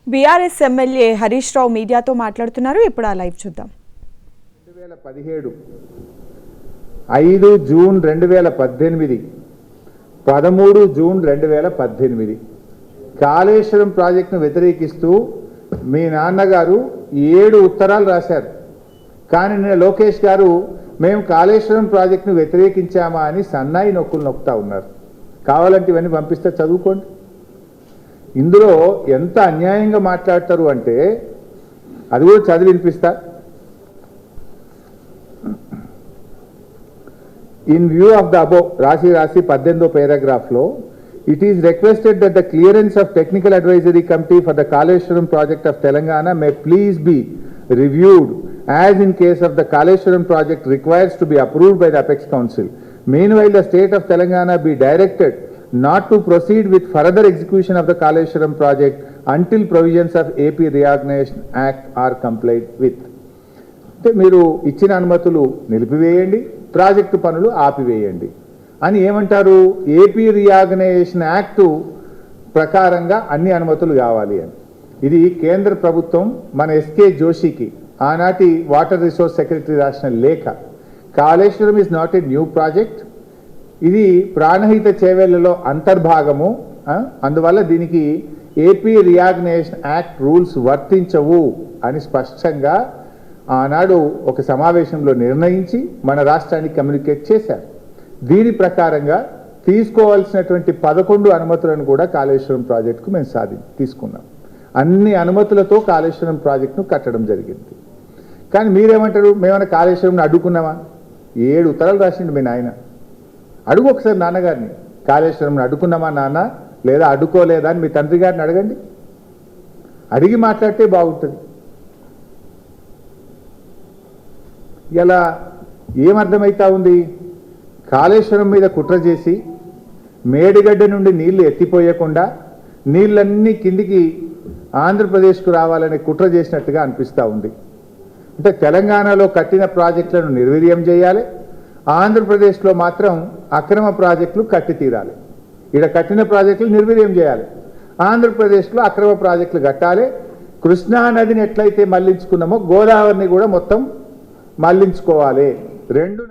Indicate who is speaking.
Speaker 1: BRS MLA Harish Rao మీడియాతో మాట్లాడుతున్నారు. ఇప్పుడు ఆ లైవ్ చూద్దాం.
Speaker 2: 2017 5 జూన్ 2018 13 జూన్ 2018 కాళేశ్వరం ప్రాజెక్టును వ్యతిరేకిస్తూ మీ నాన్నగారు 7 ఉత్తరాలు రాశారు. కానీ నిన్న లోకేష్ గారు మేము కాళేశ్వరం ప్రాజెక్టును వ్యతిరేకించామా అని సన్నాయి నొక్కులు నొక్కుతా ఉన్నారు. కావాలంటే ఇవన్నీ పంపిస్తే చదువుకోండి. ఇందులో ఎంత అన్యాయంగా మాట్లాడతారు అంటే అది కూడా చదివి వినిపిస్తా. In view of the above, Rashi 18th paragraph లో, it is requested that the clearance of Technical Advisory Committee for the Kaleshwaram project of Telangana may please be reviewed as in case of the Kaleshwaram project requires to be approved by the Apex Council. Meanwhile, the state of Telangana be directed not to proceed with further execution of the Kaleshwaram project until provisions of AP Reorganization Act are complied with. మీరు ఇచ్చిన అనుమతులు నిలిపివేయండి, project పనులు ఆపివేయండి అని ఏమంటారు? AP reorganisation act ప్రకారంగా అన్ని అనుమతులు కావాలి అని. ఇది కేంద్ర ప్రభుత్వం మన ఎస్కే జోషికి ఆనాటి వాటర్ రిసోర్స్ సెక్రటరీ రాసిన లేఖ. Kaleshwaram is not a new project, ఇది ప్రాణహిత చేవేళ్లలో అంతర్భాగము. అందువల్ల దీనికి ఏపీ రీఆర్గనైజేషన్ యాక్ట్ రూల్స్ వర్తించవు అని స్పష్టంగా ఆనాడు ఒక సమావేశంలో నిర్ణయించి మన రాష్ట్రానికి కమ్యూనికేట్ చేశారు. దీని ప్రకారంగా తీసుకోవాల్సినటువంటి 11 అనుమతులను కూడా కాళేశ్వరం ప్రాజెక్టుకు మేము తీసుకున్నాం. అన్ని అనుమతులతో కాళేశ్వరం ప్రాజెక్టును కట్టడం జరిగింది. కానీ మీరేమంటారు? మేమైనా కాళేశ్వరంని అడ్డుకున్నామా? 7 ఉత్తరాలు రాసిండు మీ నాయన. అడుగు ఒకసారి నాన్నగారిని, కాళేశ్వరంని అడ్డుకున్నామా నాన్న లేదా అడ్డుకోలేదా అని మీ తండ్రి గారిని అడగండి. అడిగి మాట్లాడితే బాగుంటుంది. ఇలా ఏమర్థమవుతా ఉంది? కాళేశ్వరం మీద కుట్ర చేసి మేడిగడ్డ నుండి నీళ్లు ఎత్తిపోయకుండా నీళ్ళన్నీ కిందికి ఆంధ్రప్రదేశ్కు రావాలనే కుట్ర చేసినట్టుగా అనిపిస్తూ ఉంది. అంటే తెలంగాణలో కట్టిన ప్రాజెక్టులను నిర్వీర్యం చేయాలి, ఆంధ్రప్రదేశ్లో మాత్రం అక్రమ ప్రాజెక్టులు కట్టి తీరాలి. ఇక్కడ కట్టిన ప్రాజెక్టులు నిర్వీర్యం చేయాలి, ఆంధ్రప్రదేశ్లో అక్రమ ప్రాజెక్టులు కట్టాలి. కృష్ణా నదిని ఎట్లయితే మళ్లించుకున్నామో గోదావరిని కూడా మొత్తం మళ్లించుకోవాలి. 2